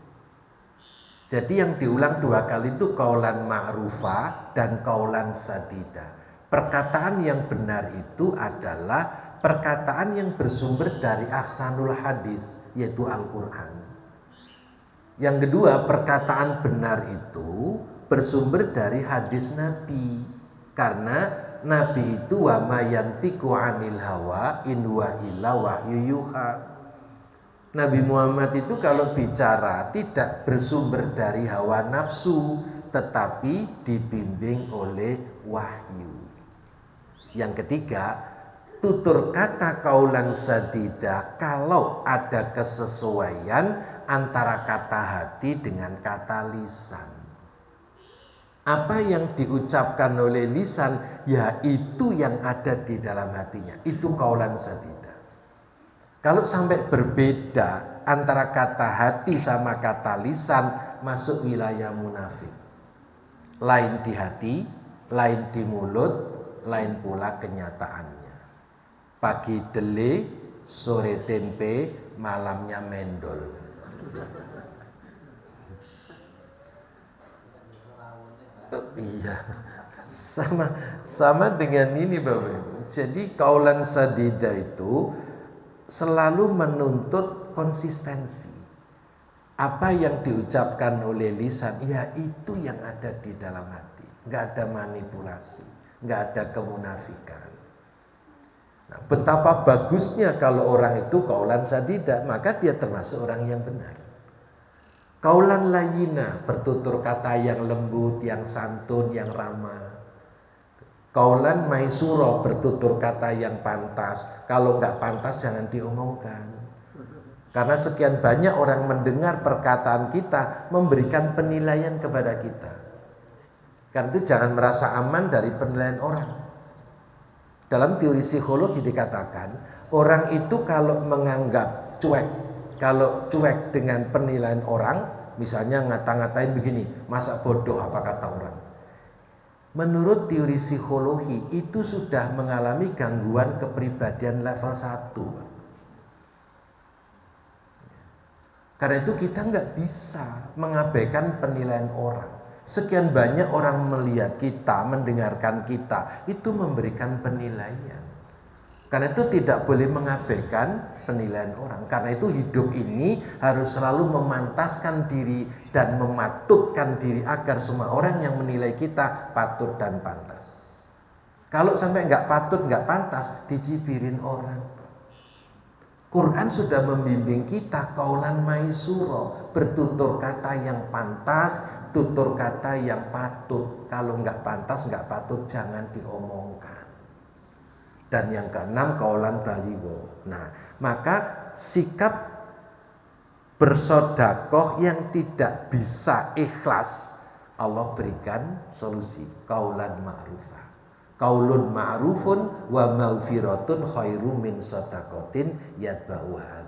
Jadi yang diulang 2 kali itu kaulan ma'rufah dan kaulan sadida. Perkataan yang benar itu adalah perkataan yang bersumber dari ahsanul hadis, yaitu Al-Quran. Yang kedua, perkataan benar itu bersumber dari hadis Nabi. Karena Nabi itu wa ma yantiqu 'anil hawa in huwa illa wahyu yuha. Nabi Muhammad itu kalau bicara tidak bersumber dari hawa nafsu, tetapi dibimbing oleh wahyu. Yang ketiga, tutur kata kaulan sadida kalau ada kesesuaian antara kata hati dengan kata lisan. Apa yang diucapkan oleh lisan, ya itu yang ada di dalam hatinya. Itu kaulan sadida. Kalau sampai berbeda antara kata hati sama kata lisan, masuk wilayah munafik. Lain di hati, lain di mulut, lain pula kenyataannya. Pagi dele, sore tempe, malamnya mendol. Iya, sama dengan ini Bapak Ibu. Jadi kaulan sadida itu selalu menuntut konsistensi. Apa yang diucapkan oleh lisan, ya itu yang ada di dalam hati. Nggak ada manipulasi, nggak ada kemunafikan. Nah, betapa bagusnya kalau orang itu kaulan sadida, maka dia termasuk orang yang benar. Kaulan layina, bertutur kata yang lembut, yang santun, yang ramah. Kaulan maisuro, bertutur kata yang pantas. Kalau nggak pantas jangan diomongkan. Karena sekian banyak orang mendengar perkataan kita memberikan penilaian kepada kita. Karena itu jangan merasa aman dari penilaian orang. Dalam teori psikologi dikatakan, orang itu kalau menganggap cuek, kalau cuek dengan penilaian orang, misalnya ngata-ngatain begini, masa bodoh apa kata orang. Menurut teori psikologi itu sudah mengalami gangguan kepribadian level 1. Karena itu kita nggak bisa mengabaikan penilaian orang. Sekian banyak orang melihat kita, mendengarkan kita, itu memberikan penilaian. Karena itu tidak boleh mengabaikan penilaian orang. Karena itu hidup ini harus selalu memantaskan diri dan mematutkan diri agar semua orang yang menilai kita patut dan pantas. Kalau sampai nggak patut, nggak pantas, dicibirin orang. Quran sudah membimbing kita kaulan maisuro, bertutur kata yang pantas, tutur kata yang patut. Kalau nggak pantas, nggak patut, jangan diomongkan. Dan yang keenam kaulan baligho. Nah, maka sikap bersodakoh yang tidak bisa ikhlas, Allah berikan solusi, kaulan ma'rufah. Kaulun ma'rufun wa maghfiratun khairum min shadaqatin yatba'uha.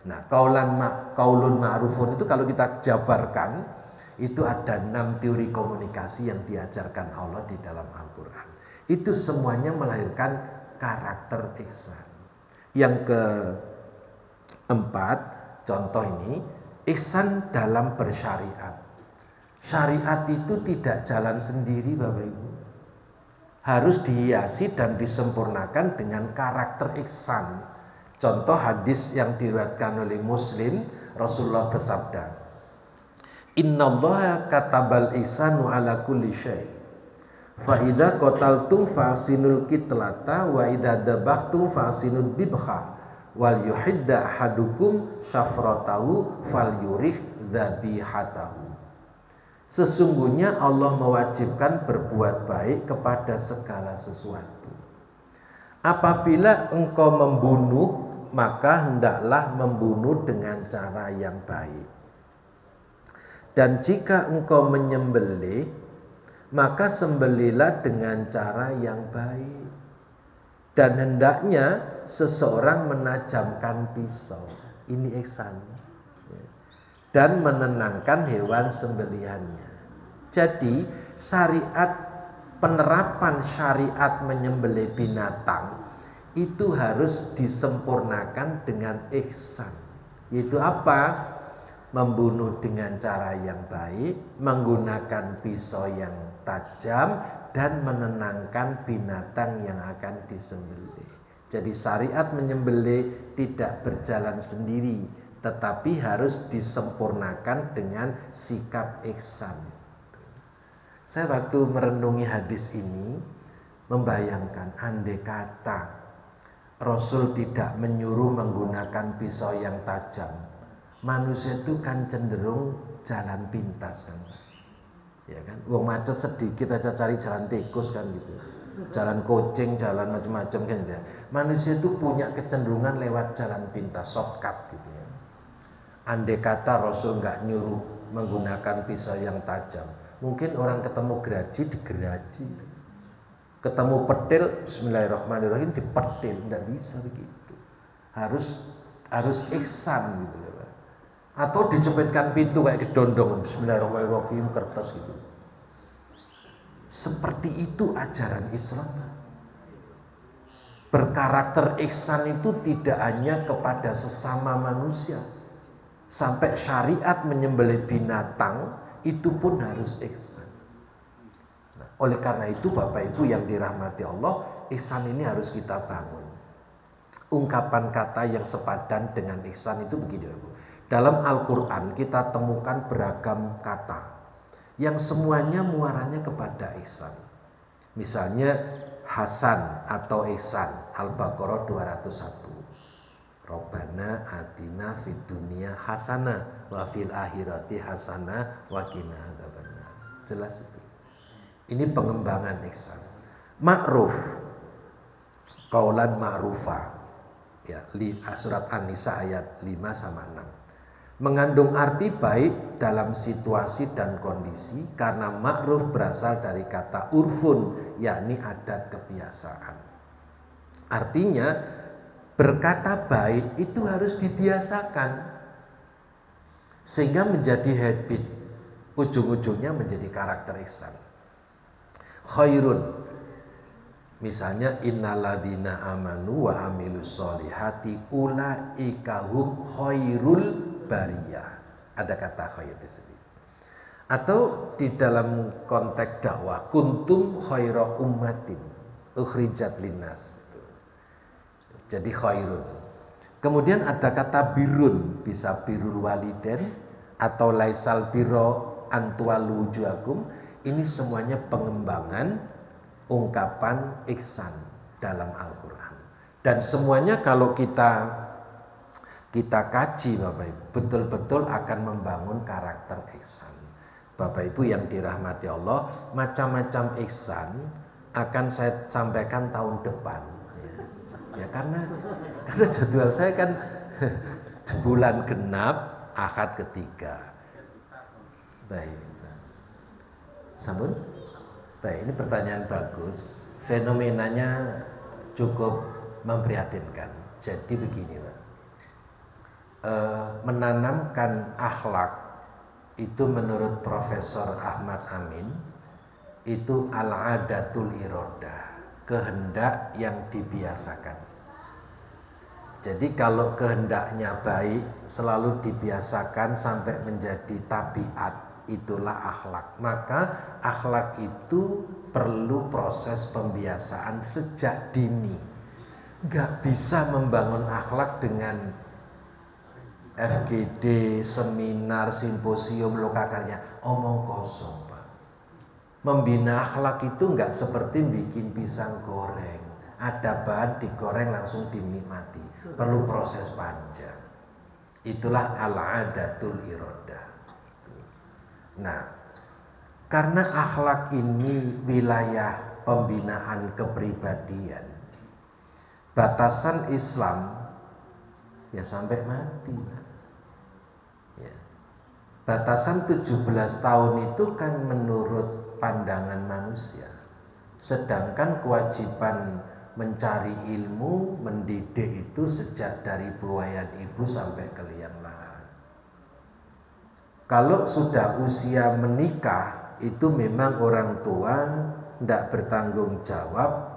Nah, kaulun ma'rufun itu kalau kita jabarkan, itu ada 6 teori komunikasi yang diajarkan Allah di dalam Al-Quran. Itu semuanya melahirkan karakter ihsan. Yang keempat, contoh ini, ihsan dalam bersyariat. Syariat itu tidak jalan sendiri Bapak Ibu. harus dihiasi dan disempurnakan dengan karakter ihsan. Contoh hadis yang diriwayatkan oleh Muslim, Rasulullah bersabda, "Innallaha katabal ihsanu ala kulli syai'. Fa idza qataltum fasinul qitlata wa idza dabahtum fasinud dibha wal yuhidda ahadukum syafratahu falyurih dzabihatahu." Sesungguhnya Allah mewajibkan berbuat baik kepada segala sesuatu. Apabila engkau membunuh, maka hendaklah membunuh dengan cara yang baik. Dan jika engkau menyembelih, maka sembelihlah dengan cara yang baik. Dan hendaknya seseorang menajamkan pisau. Ini ihsan. Dan menenangkan hewan sembelihannya. Jadi penerapan syariat menyembelih binatang itu harus disempurnakan dengan ihsan. Yaitu apa? Membunuh dengan cara yang baik, menggunakan pisau yang tajam, dan menenangkan binatang yang akan disembelih. Jadi syariat menyembelih tidak berjalan sendiri, tetapi harus disempurnakan dengan sikap ihsan. Saya waktu merenungi hadis ini membayangkan, andai kata Rasul tidak menyuruh menggunakan pisau yang tajam, manusia itu kan cenderung jalan pintas kan, ya kan? Wong macet sedikit aja cari jalan tikus kan gitu, jalan kucing, jalan macam-macam kan gitu. Manusia itu punya kecenderungan lewat jalan pintas, shortcut gitu ya. Andai kata Rasul nggak nyuruh menggunakan pisau yang tajam, mungkin orang ketemu geraji digeraji, ketemu petil, Bismillahirrahmanirrahim, dipetil, nggak bisa begitu. Harus ihsan gitu ya. Atau dicepetkan pintu kayak didondong, Bismillahirrahmanirrahim, kertas gitu. Seperti itu ajaran Islam. Berkarakter ihsan itu tidak hanya kepada sesama manusia. Sampai syariat menyembelih binatang itu pun harus ihsan. Nah, oleh karena itu Bapak Ibu yang dirahmati Allah, ihsan ini harus kita bangun. Ungkapan kata yang sepadan dengan ihsan itu begini Bapak. Dalam Al-Quran kita temukan beragam kata yang semuanya muaranya kepada ihsan. Misalnya Hasan atau ihsan, Al-Baqarah 201. Robbana atina fid dunya hasanah wa fil akhirati hasanah wa qina adzabannar. Jelas itu. Ini pengembangan ihsan. Ma'ruf, qaulan ma'rufa. Ya, surat An-Nisa ayat 5 sama 6. Mengandung arti baik dalam situasi dan kondisi, karena ma'ruf berasal dari kata urfun, yakni adat kebiasaan. Artinya berkata baik itu harus dibiasakan sehingga menjadi habit, ujung-ujungnya menjadi karakter ihsan. Khairun, misalnya innalladzina amanu wa amilus solihati ulaika hum khairul bariyah. Ada kata khair di sini. Atau di dalam konteks dakwah, kuntum khaira ummatin ukhrijat linnas. Jadi khairun. Kemudian ada kata birun, bisa birrul waliden atau laisal birro antuwalu wujuhakum. Ini semuanya pengembangan ungkapan ihsan dalam Al-Quran. Dan semuanya kalau kita kaji Bapak Ibu, betul-betul akan membangun karakter ihsan. Bapak Ibu yang dirahmati Allah, macam-macam ihsan akan saya sampaikan tahun depan. Ya karena jadwal saya kan bulan genap Ahad ketiga. Baik. Sambut. Baik, ini pertanyaan bagus. Fenomenanya cukup memprihatinkan. Jadi begini, Pak. Menanamkan akhlak itu menurut Profesor Ahmad Amin itu al-adatul irodah, kehendak yang dibiasakan. Jadi kalau kehendaknya baik selalu dibiasakan sampai menjadi tabiat, itulah akhlak. Maka akhlak itu perlu proses pembiasaan sejak dini. Gak bisa membangun akhlak dengan FGD, seminar, simposium, lokakarya, omong kosong, Pak. Membina akhlak itu gak seperti bikin pisang goreng. Ada bahan digoreng langsung dinikmati. Perlu proses panjang. Itulah al-adatul iradah. Nah, karena akhlak ini wilayah pembinaan kepribadian, batasan Islam ya sampai mati. Ya. Batasan 17 tahun itu kan menurut pandangan manusia. Sedangkan kewajiban mencari ilmu, mendidik itu sejak dari buayan ibu sampai ke liang lahat. Kalau sudah usia menikah, itu memang orang tua tidak bertanggung jawab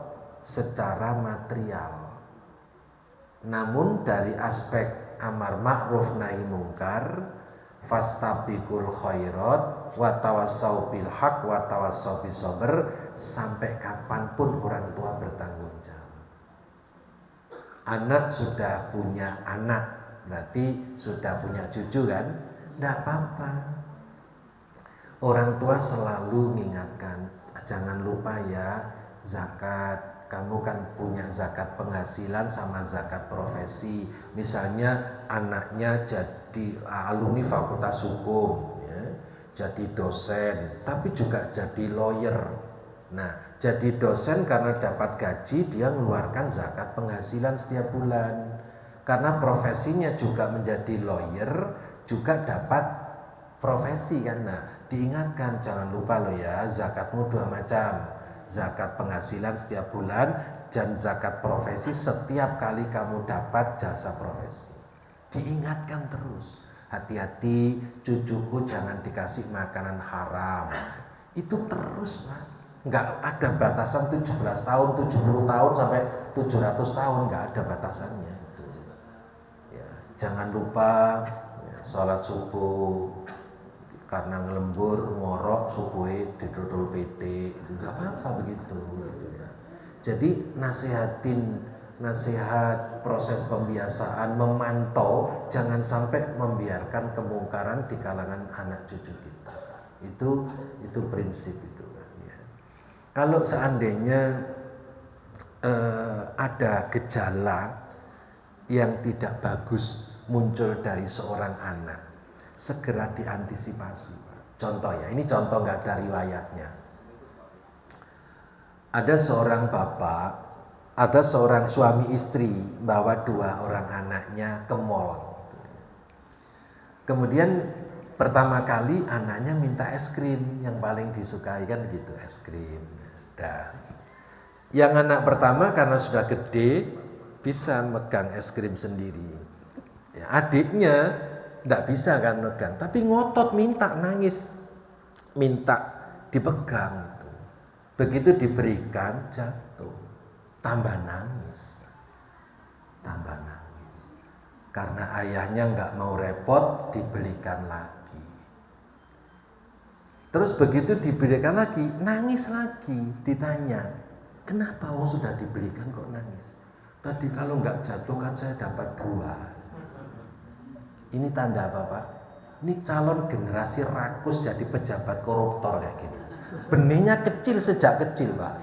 secara material. Namun dari aspek amar ma'ruf nahi mungkar, fastabiqul khairat wa tawassau bil haq wa tawassau bis sabr, sampai kapanpun orang tua bertanggung jawab. Anak sudah punya anak, berarti sudah punya cucu kan? Tidak apa-apa. Orang tua selalu mengingatkan, jangan lupa ya zakat. Kamu kan punya zakat penghasilan sama zakat profesi. Misalnya anaknya jadi alumni fakultas hukum, ya, jadi dosen, tapi juga jadi lawyer. Nah, jadi dosen karena dapat gaji, dia mengeluarkan zakat penghasilan setiap bulan. Karena profesinya juga menjadi lawyer, juga dapat profesi kan. Nah, diingatkan jangan lupa loh ya, zakatmu 2 macam. Zakat penghasilan setiap bulan dan zakat profesi setiap kali kamu dapat jasa profesi. Diingatkan terus. Hati-hati cucuku jangan dikasih makanan haram. Itu terus, Pak. Enggak ada batasan 17 tahun, 70 tahun sampai 700 tahun, enggak ada batasannya. Ya, jangan lupa ya, sholat subuh. Karena ngelembur, ngorok, subuhi, didodol PT, itu gak apa-apa begitu gitu ya. Jadi nasihat proses pembiasaan, memantau, jangan sampai membiarkan kemungkaran di kalangan anak cucu kita. Itu prinsip itu kan ya. Kalau seandainya ada gejala yang tidak bagus muncul dari seorang anak, segera diantisipasi. Contoh ya, ini contoh nggak ada riwayatnya. Ada seorang bapak, ada seorang suami istri bawa 2 orang anaknya ke mall. Kemudian pertama kali anaknya minta es krim, yang paling disukai kan gitu, es krim. Dan yang anak pertama karena sudah gede bisa megang es krim sendiri. Ya, adiknya tidak bisa kan megang, tapi ngotot minta, nangis, minta dipegang. Begitu diberikan jatuh, tambah nangis, karena ayahnya nggak mau repot, dibelikan lagi. Terus begitu diberikan lagi, nangis lagi, ditanya, kenapa sudah dibelikan kok nangis? Tadi kalau nggak jatuh kan saya dapat 2. Ini tanda apa, Pak? Ini calon generasi rakus jadi pejabat koruptor kayak gini. Benihnya kecil sejak kecil, Pak.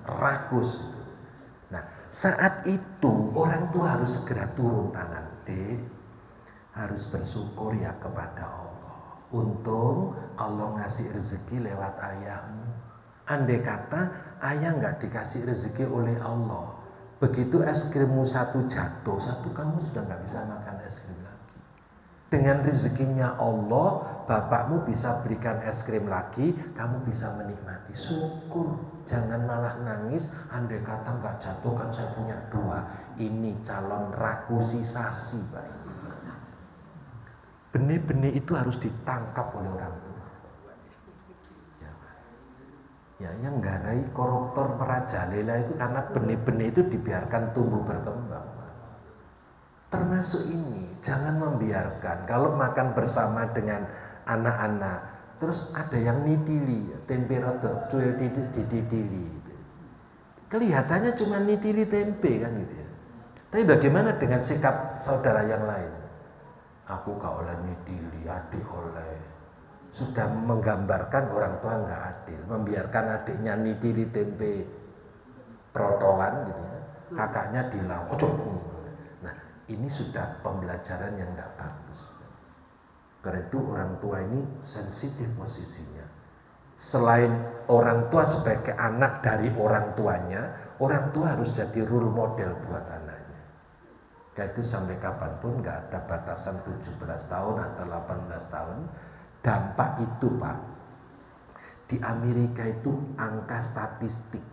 Rakus. Nah, saat itu orang tua harus segera turun tangan. Dek, harus bersyukur ya kepada Allah. Untung Allah ngasih rezeki lewat ayahmu. Andai kata ayah nggak dikasih rezeki oleh Allah, begitu es krimmu 1 jatuh, 1 kamu sudah nggak bisa makan es krim lagi. Dengan rezekinya Allah, bapakmu bisa berikan es krim lagi, kamu bisa menikmati. Syukur, jangan malah nangis. Andai kata nggak jatuh kan saya punya 2. Ini calon rakusisasi, Pak. Benih-benih itu harus ditangkap oleh orang tua. Ya, yang nggarai koruptor merajalela itu karena benih-benih itu dibiarkan tumbuh berkembang. Termasuk ini, jangan membiarkan kalau makan bersama dengan anak-anak Terus ada yang nitili, tempe rada cuil titik dititili. Kelihatannya cuma nitili tempe kan gitu ya. Tapi bagaimana dengan sikap saudara yang lain? Aku gak oleh nitili, adik oleh. Sudah menggambarkan orang tua nggak adil, membiarkan adiknya nitili tempe protolan gitu ya. Kakaknya dilawan. Nah, ini sudah pembelajaran yang tidak bagus. Karena itu orang tua ini sensitif posisinya. Selain orang tua sebagai anak dari orang tuanya, orang tua harus jadi role model buat anaknya. Kayak itu sampai kapanpun nggak ada batasan 17 tahun atau 18 tahun. Dampak itu Pak, di Amerika itu angka statistik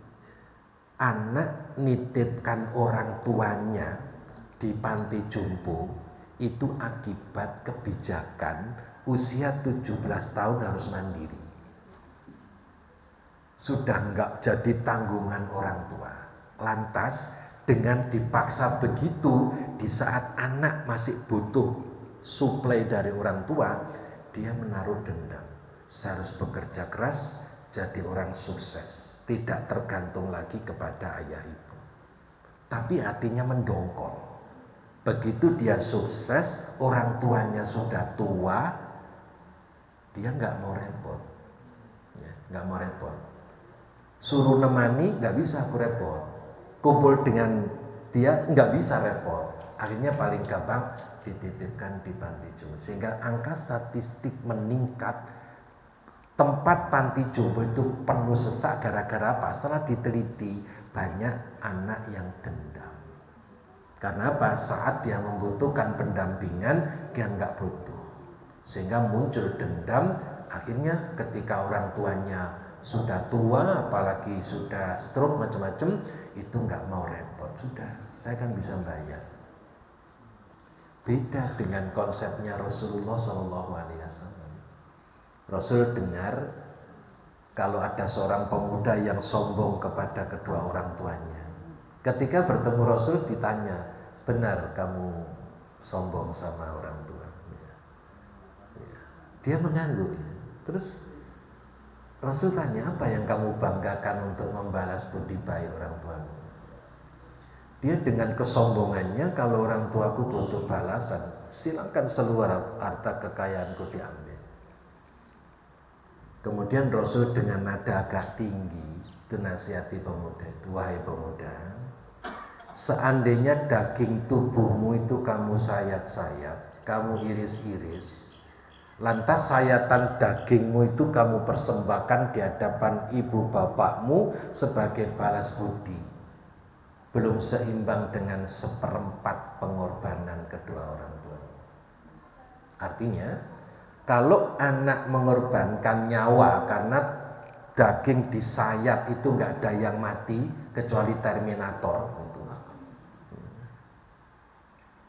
anak nitipkan orang tuanya di panti jompo itu akibat kebijakan usia 17 tahun harus mandiri. Sudah enggak jadi tanggungan orang tua. Lantas dengan dipaksa begitu, di saat anak masih butuh suplai dari orang tua, dia menaruh dendam. Saya harus bekerja keras, jadi orang sukses, tidak tergantung lagi kepada ayah ibu. Tapi hatinya mendongkol. Begitu dia sukses, orang tuanya sudah tua, dia nggak mau repot, ya, nggak mau repot. Suruh nemani nggak bisa, aku repot. Kumpul dengan dia nggak bisa, repot. Akhirnya paling gampang dititipkan di panti jompo. Sehingga angka statistik meningkat. Tempat panti jompo itu penuh sesak gara-gara apa? Setelah diteliti, banyak anak yang dendam. Karena apa? Saat dia membutuhkan pendampingan, dia nggak butuh. Sehingga muncul dendam. Akhirnya ketika orang tuanya sudah tua, apalagi sudah stroke macam-macam, itu nggak mau repot. Sudah, saya kan bisa bayar. Beda dengan konsepnya Rasulullah SAW. Rasul dengar kalau ada seorang pemuda yang sombong kepada kedua orang tuanya. Ketika bertemu Rasul ditanya, benar kamu sombong sama orang tua? Ya. Ya. Dia mengangguk. Terus Rasul tanya, apa yang kamu banggakan untuk membalas budi baik orang tuamu? Dia dengan kesombongannya, kalau orang tuaku butuh balasan, silakan seluruh harta kekayaanku diambil. Kemudian Rasul dengan nada agak tinggi itu nasihati pemuda itu, wahai pemuda, seandainya daging tubuhmu itu kamu sayat-sayat, kamu iris-iris, lantas sayatan dagingmu itu kamu persembahkan di hadapan ibu bapakmu sebagai balas budi, belum seimbang dengan 1/4 pengorbanan kedua orang tua. Artinya, kalau anak mengorbankan nyawa karena daging disayat itu nggak ada yang mati kecuali Terminator.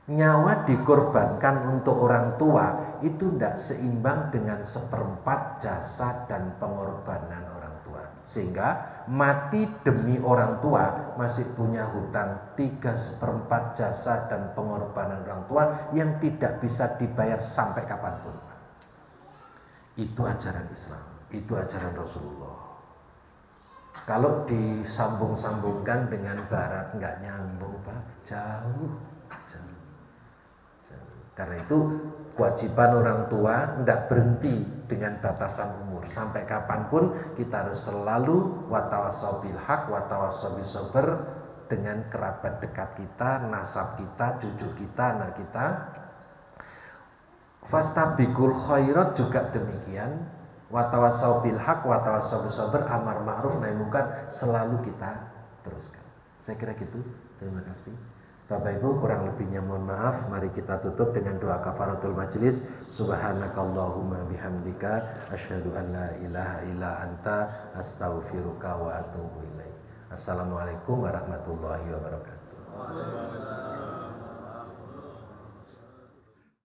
Nyawa dikorbankan untuk orang tua itu tidak seimbang dengan 1/4 jasa dan pengorbanan orang tua. Sehingga mati demi orang tua masih punya hutang 3/4 jasa dan pengorbanan orang tua yang tidak bisa dibayar sampai kapanpun. Itu ajaran Islam, itu ajaran Rasulullah. Kalau disambung-sambungkan dengan Barat nggak nyambung Pak, jauh. Karena itu kewajiban orang tua tidak berhenti dengan batasan umur. Sampai kapanpun kita harus selalu watawasau bil haq, watawasau bis sabr dengan kerabat dekat kita, nasab kita, cucu kita, anak kita. Fastabiqul khairat juga demikian. Watawasau bil haq, watawasau bis sabr, amar ma'ruf nahi munkar selalu kita teruskan. Saya kira gitu. Terima kasih. Bapak Ibu, kurang lebihnya mohon maaf. Mari kita tutup dengan doa kafaratul majlis. Subhanakallahumma bihamdika asyhadu an la ilaha illa anta astaghfiruka wa atubu ilaik. Assalamualaikum warahmatullahi wabarakatuh.